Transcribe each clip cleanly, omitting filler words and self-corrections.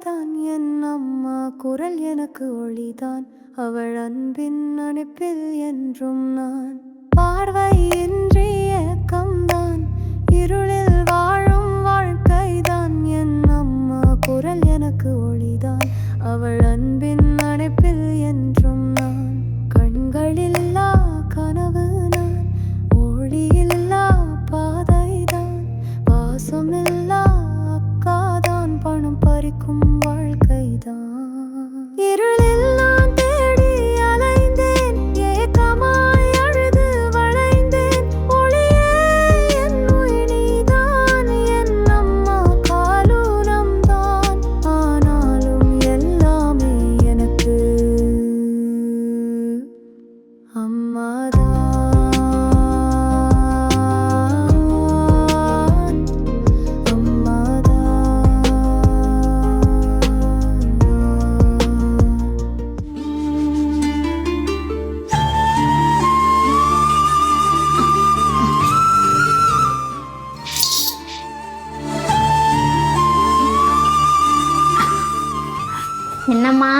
தான் என் அம்மா குரல் எனக்கு ஒளிதான், அவள் அன்பின் அனுப்பில் என்றும் நான். பார்வையின்றி ஏக்கம்தான், இருளில் வாழும் வாழ்க்கைதான், என் அம்மா குரல் எனக்கு ஒளிதான், அவள் அன்பின் அனுப்பில் என்றும் நான். கண்களில்லா கனவு நான், ஒளியில்லா பாதைதான், பாசமில்லா அக்காதான், பணம் பறிக்கும் வாழ்க்கைதான். இருளில் நான் தேடி அலைந்தேன், ஏக்கமாய் அழுது வளைந்தேன், ஒளியே என் உயிர் நீதான், என் அம்மா காலூனம்தான், ஆனாலும் எல்லாமே எனக்கு அம்மாதான். என்னம்மா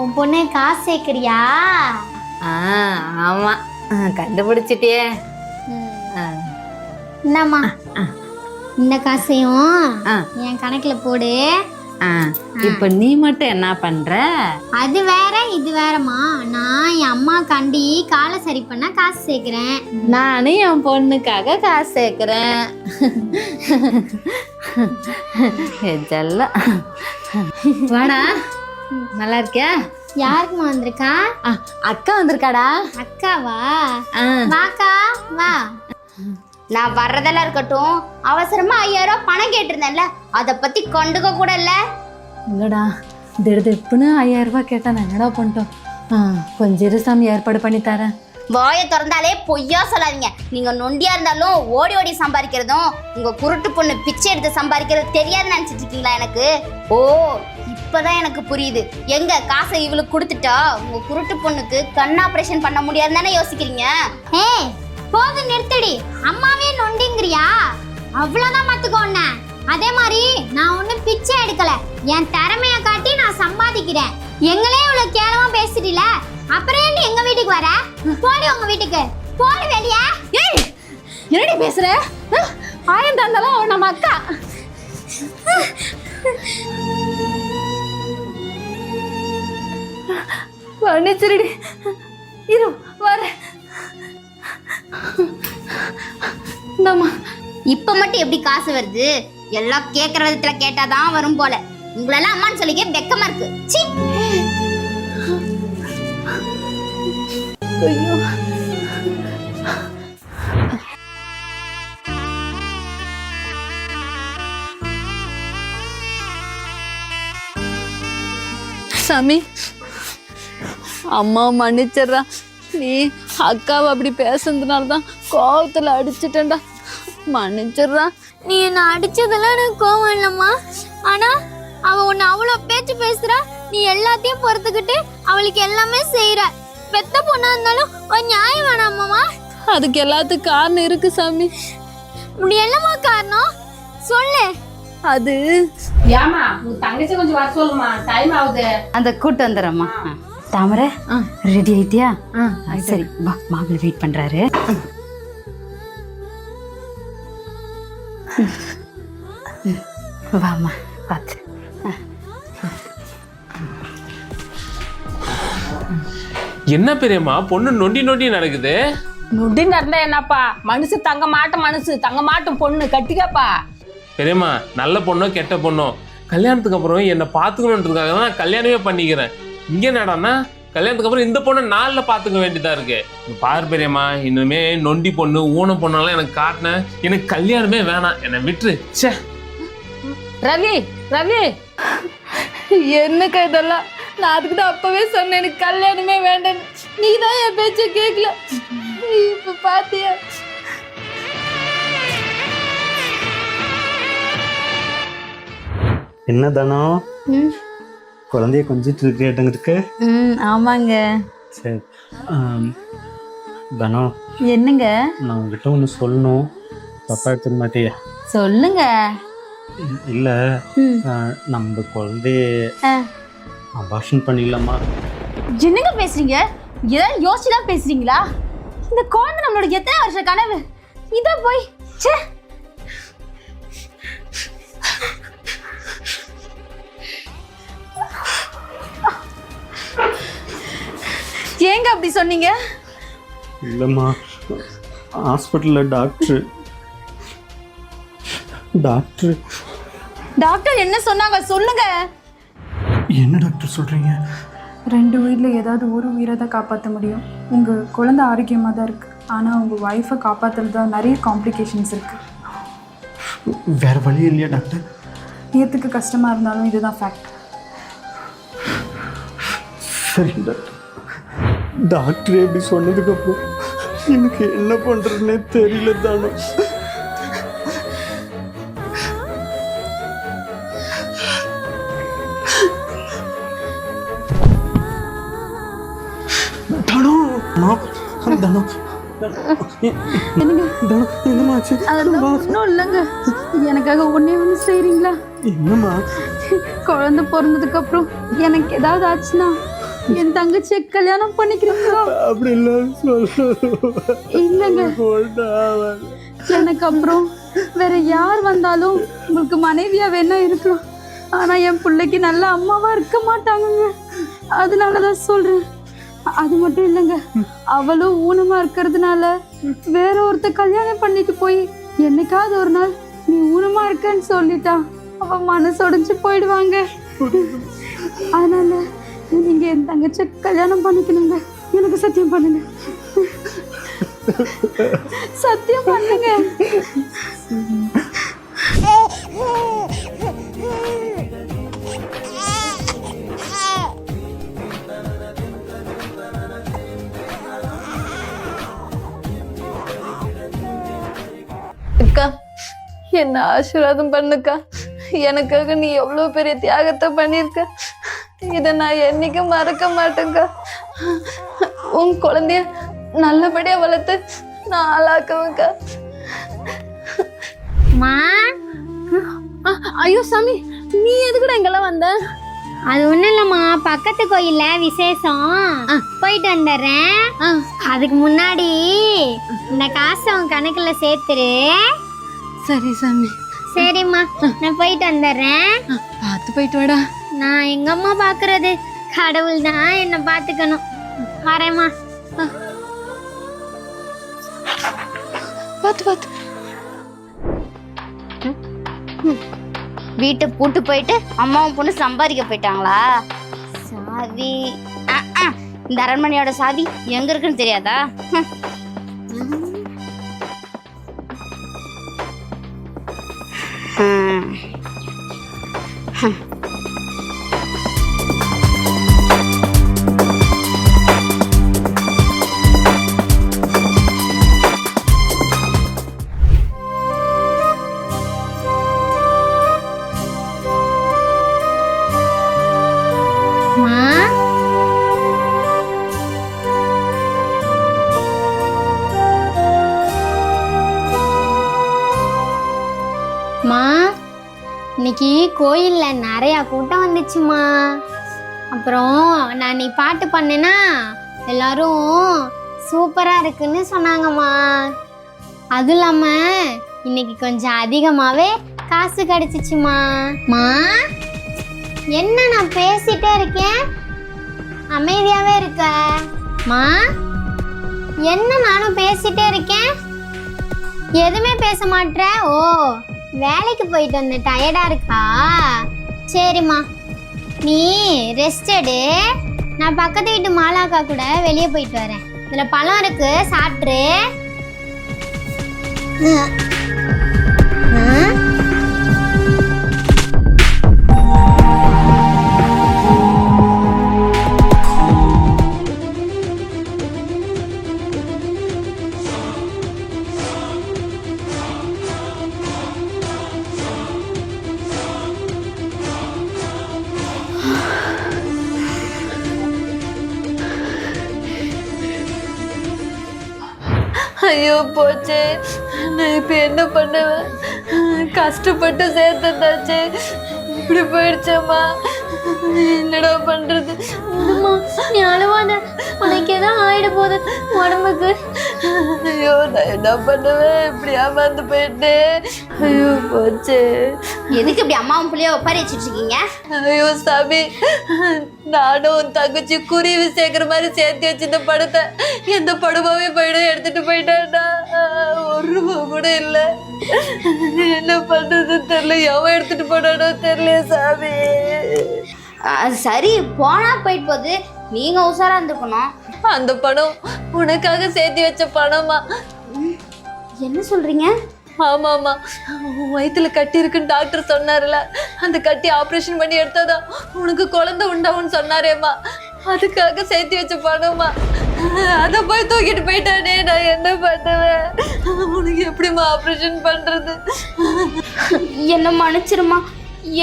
உன் பொண்ணு காசு சேர்க்கிறியா? ஆமா, கண்டுபிடிச்சிட்டியே. என்னம்மா இந்த காசையும் என் கணக்குல போடு. இப்ப நீ மட்டும் என்ன பண்ற? அது வேற இது வேறம்மா. நான் என் அம்மா கண்டி காலை சரி பண்ண காசு சேர்க்கிறேன். நானும் என் பொண்ணுக்காக காசு சேர்க்கிறேன். ஜெல்லாம் வாடா, நல்லா இருக்கியா? யாருக்குமா வந்திருக்கா? அக்கா வந்திருக்காடா. அக்காவா? வாக்கா வா. நான் வர்றதெல்லாம் இருக்கட்டும், அவசரமா 5000 பணம் கேட்டிருந்தேன்ல, அதை பத்தி கண்டுக்க கூட இல்ல. இல்லடா, திடுப்புன்னு 5000 ரூபாய் கேட்டா நான் என்னடா பண்ணிட்டோம். கொஞ்சம் இரு சாமி, ஏற்பாடு பண்ணி தரேன். வாயை திறந்தாலே பொய்யா சொல்லாதீங்க. நீங்க நொண்டியா இருந்தாலும் ஓடி ஓடி சம்பாதிக்கிறதும், உங்க குருட்டு பொண்ணு பிச்சை எடுத்து சம்பாதிக்கிறது தெரியாதுன்னு நினைச்சிட்டு இருக்கீங்களா எனக்கு? ஓ, இப்பதான் எனக்கு புரியுது. எங்க காசை இவளுக்கு கொடுத்துட்டா உங்க குருட்டு பொண்ணுக்கு கண் ஆபரேஷன் பண்ண முடியாதுன்னு தானே யோசிக்கிறீங்க? போது நிறுத்தடி. அம்மாவே நொண்டிங்கிறியா? அவ்வளவுதான் மத்துக்கோண்ண. அதே மாதிரி நான் ஒன்னும் பிச்சை எடுக்கல, என் திறமைய காட்டி நான் சம்பாதிக்கிறேன். எங்களே இவ்வளவு கேவலமா பேசிட்டீல, அப்புறம் ஏன் எங்க வீட்டுக்கு வர? போடி உங்க வீட்டுக்கு, போடி வெளியே. ஏய், என்னடி பேசுற? ஆயம் தந்தாலும் நம்ம அக்கா. மன்னிச்சிருடி, இரு வர. இப்ப மட்டும் எப்படி காசு வருது? எல்லாம் கேட்கற விதத்துல கேட்டாதான் வரும் போல. உங்களெல்லாம் அம்மான்னு சொல்லிக்க வெக்கமா இருக்கு. சீ. ஐயோ, சாமி, அம்மா மன்னிச்சிடுறா. நீ அக்காவை அப்படி பேசுனதுனாலதான் கோவத்துல அடிச்சிட்டேன்டா, மன்னிச்சிடுறா. நீ என்ன அடிச்சதெல்லாம் எனக்கு கோவம் இல்லம்மா. ஆனா அவ உன்னை அவ்வளவு பேச்சு பேசுறா, நீ எல்லாத்தையும் பொறுத்துக்கிட்டு அவளுக்கு எல்லாமே செய்யற. பெத்த பொண்ணா இருந்தாலும் ஒரு நியாயம் வேணாமாமா? அதுக்கு எல்லாத்துக்கும் காரணம் இருக்கு சாமி. இப்படி என்னமா காரணம் சொல்லு. அது ஏமா உன் தங்கச்சி கொஞ்சம் வர சொல்லுமா, டைம் ஆகுது. அந்த கூட்டு வந்துடுறம்மா. தாமரை ரெடி ஆயிட்டியா? சரி வா, மாப்பிள்ளை வெயிட் பண்றாரு. வாமா, பார்த்து. என்ன பெரியம்மா பொண்ணு நொண்டி நொண்டி நடக்குது? நொண்டி நடந்தா என்னப்பா, மனுஷு தங்க மாட்டும், மனுஷு தங்க மாட்டும், பொண்ணு கட்டிக்காப்பா. பெரியம்மா நல்ல பொண்ணோ கெட்ட பொண்ணோ கல்யாணத்துக்கு அப்புறம் என்னை பார்த்துக்கணுன்றதுக்காக தான் நான் கல்யாணமே பண்ணிக்கிறேன். இங்கே என்னடான்னா கல்யாணத்துக்கு அப்புறம் இந்த பொண்ணை நாளில் பார்த்துக்க வேண்டியதா இருக்கு. பாரு பெரியம்மா, இன்னுமே நொண்டி பொண்ணு ஊன பொண்ணெல்லாம் எனக்கு காட்டினேன். எனக்கு கல்யாணமே வேணாம், என்னை விட்டுரு. ச்சே. ரவி ரவி, என்னக்கா இதெல்லாம்? நான் அதுக்கு தான் அப்பவே சொன்னேன் எனக்கு கல்யாணமே வேண்டாம். நீ தான் என் பேச்ச கேட்கல. இப்ப பாத்தியா? என்ன தானோ குழந்தைய கொஞ்சிட்டு இருக்கேட்டுங்கிறதுக்கு? ஆமாங்க. சரி தானோ, என்னங்க? நான் உங்ககிட்ட ஒன்று சொல்லணும், தப்பா எடுத்துக்க மாட்டியா? சொல்லுங்க. இல்லை, நம்ம குழந்தைய அபார்ஷன் பண்ணிடலாமா? என்னங்க பேசுறீங்க? ஏதாவது யோசிச்சுதான் பேசுறீங்களா? இந்த குழந்தை நம்மளோட எத்தனை வருஷ கனவு, இதை போய் ச்சே. ஏங்க அப்படி சொன்னீங்க? இல்லைம்மா, ஹாஸ்பிட்டலில் டாக்டர் டாக்டர் என்ன சொன்னாங்க சொல்லுங்க. என்ன டாக்டர் சொல்கிறீங்க? 2 உயிரில் ஏதாவது ஒரு உயிரை தான் காப்பாற்ற முடியும். உங்கள் குழந்தை ஆரோக்கியமாக தான் இருக்குது, ஆனால் உங்கள் ஒய்ஃபை காப்பாற்றுறது தான் நிறைய காம்ப்ளிகேஷன்ஸ் இருக்குது. வேறு வழி இல்லையா டாக்டர்? ஏற்றுக்க கஷ்டமாக இருந்தாலும் இதுதான் ஃபேக்ட். சரி டாக்டர், டாக்டர் எப்படி சொன்னதுக்கப்புறம் எனக்கு என்ன பண்ணுறதுன்னே தெரியல தானோ. ஒன்றும் இல்லைங்க, எனக்காக ஒன்னே ஒன்று செய்கிறீங்களா? என்னம்மா? குழந்தை பிறந்ததுக்கு அப்புறம் எனக்கு ஏதாவது ஆச்சுன்னா என் தங்கச்சியை கல்யாணம் பண்ணிக்கிறீங்களா? அப்படி இல்லைங்க, எனக்கு அப்புறம் வேற யார் வந்தாலும் உங்களுக்கு மனைவியா வேணா இருக்கலாம், ஆனா என் பிள்ளைக்கு நல்ல அம்மாவா இருக்க மாட்டாங்கங்க. அதனாலதான் சொல்றேன். அது மட்டும் இல்லைங்க, அவளும் ஊனமா இருக்கிறதுனால வேற ஒருத்த கல்யாணம் பண்ணிட்டு போய் என்னைக்காவது ஒரு நாள் நீ ஊனமா இருக்கன்னு சொல்லிட்டா அவ மனசு உடைஞ்சு போயிடுவாங்க. அதனால நீங்க என் தங்கச்சி கல்யாணம் பண்ணிக்கணுங்க. எனக்கு சத்தியம் பண்ணுங்க, சத்தியம் பண்ணுங்க. அக்கா, என்ன ஆசீர்வாதம் பண்ணுக்கா. எனக்காக நீ எவ்வளவு பெரிய தியாகத்தை பண்ணிருக்க, இதை நான் என்னைக்கும் மறக்க மாட்டேங்க்கா. உன் குழந்தைய நல்லபடியா வளர்த்து நான் ஆளாக்குவேன்க்கா. ஐயோ சாமி, நீ எதுக்குடா இங்கெல்லாம் வந்த? அது ஒண்ணும் இல்லம்மா, பக்கத்து கோயில்ல விசேஷம், போயிட்டு வந்துடுறேன். அதுக்கு முன்னாடி இந்த காசை உன் கணக்குல சேர்த்துரு. சரி சாமி. சரிம்மா, நான் போயிட்டு வந்துடுறேன். பார்த்து போயிட்டு வாடா. நான் எங்க அம்மா பாக்குறது, கடவுள் தான் என்ன பாத்துக்கணும். வரேம்மா. பார்த்து பார்த்து. வீட்டை பூட்டு போயிட்டு அம்மாவும் பொண்ணு சம்பாதிக்க போயிட்டாங்களா? சாவி இந்த அரண்மனையோட சாவி எங்க இருக்குன்னு தெரியாதா? இன்னைக்கு கோயில்ல நிறைய கூட்டம் வந்துச்சுமா. அப்புறம் நான் நீ பாட்டு பண்ணேன்னா எல்லாரும் சூப்பரா இருக்குன்னு சொன்னாங்கம்மா. அதுவும் இல்லாம இன்னைக்கு கொஞ்சம் அதிகமாவே காசு கிடைச்சிச்சுமா. என்ன நான் பேசிட்டே இருக்கேன், அமைதியாவே இருக்க மா? என்ன நானும் பேசிட்டே இருக்கேன், எதுவுமே பேச மாட்ற? ஓ, வேலைக்கு போயிட்டு வந்த டயர்டா இருக்கா? சரிம்மா, நீ ரெஸ்ட் எடு, நான் பக்கத்து வீட்டு மாலாக்கா கூட வெளியே போயிட்டு வரேன். இதுல பழம் இருக்கு, சாப்பிட்ரு. ஐயோ போச்சே, நான் இப்போ என்ன பண்ணுவேன்? கஷ்டப்பட்டு சேர்த்ததாச்சே, இப்படி போயிடுச்சேம்மா. என்னடா பண்றது? அம்மா, நீ அழுவாத, உனக்கு எதாவது ஆயிட போகுது உடம்புக்கு. ஐயோ நான் என்ன பண்ணுவேன்? இப்படி ஏமாந்து போயிட்டேன். ஐயோ போச்சே. எதுக்கு இப்படி அம்மாவும் புள்ளைய உட்கார வச்சுட்டு இருக்கீங்க? ஐயோ சாமி, நானும் உன் தங்கச்சி குருவி சேர்க்கிற மாதிரி சேர்த்து வச்சிருந்த படத்தை எந்த படமாவே போயிடும் எடுத்துட்டு போயிட்டான்டா. ஒரு ரூபா கூட இல்லை. என்ன பண்றது தெரியல, எவன் எடுத்துட்டு போனானோ தெரியல சாமி. சரி, போனா போயிட்டு போகுது, நீங்க உஷாரா இருந்துக்கணும். அந்த பணம் உனக்காக சேர்த்து வச்ச பணமா? என்ன சொல்றீங்க? ஆமாம்மா, வயிற்றுல கட்டி இருக்குன்னு டாக்டர் சொன்னார்ல, அந்த கட்டி ஆப்ரேஷன் பண்ணி எடுத்தாதான் உனக்கு குழந்தை உண்டாகும்னு சொன்னாரேம்மா. அதுக்காக சேர்த்து வச்ச பணமா? அதை போய் தூக்கிட்டு போயிட்டானே, நான் என்ன பண்ணுவேன்? உனக்கு எப்படிம்மா ஆப்ரேஷன் பண்றது? என்ன மன்னிச்சிருமா.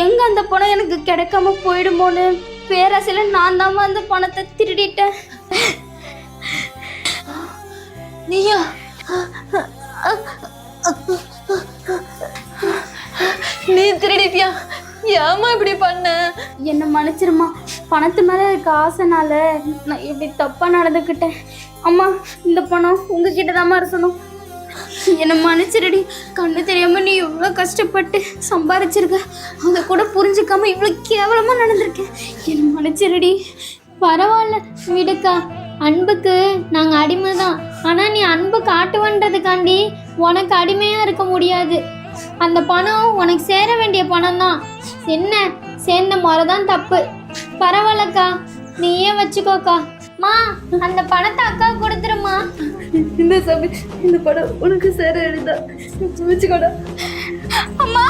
எங்க அந்த பணம் எனக்கு கிடைக்காம போயிடுமோன்னு பேராசையில நான் தான் அந்த பணத்தை திருடிட்டேன். நீயா? நீ திருடிட்டியா? ஏமா இப்படி பண்ண? என்ன மன்னிச்சிருமா. பணத்து மேல இருக்க ஆசைனால நான் இப்படி தப்பா நடந்துக்கிட்டேன். அம்மா, இந்த பணம் உங்ககிட்ட தான் இருக்கணும். என்ன மன்னிச்சிருடி. கண்ணு தெரியாம நீ இவ்வளோ கஷ்டப்பட்டு சம்பாரிச்சிருக்க, அதை கூட புரிஞ்சுக்காம இவ்வளோ கேவலமா நடந்திருக்கேன். என்ன மன்னிச்சிருடி. பரவாயில்ல விடுக்கா, அன்புக்கு நாங்கள் அடிமை தான். ஆனால் நீ அன்பு காட்டுவன்றதுக்காண்டி உனக்கு அடிமையாக இருக்க முடியாது. அந்த பணம் உனக்கு சேர வேண்டிய பணம் தான். என்ன சேர்ந்த முறை தான் தப்பு. பரவாயில்லக்கா, நீயே வச்சுக்கோக்கா. மா, அந்த பணத்தை அக்கா கொடுத்துருமா. இந்த சாமி, இந்த படம் உனக்கு சேர எழுதா, வச்சுக்கோடா. அம்மா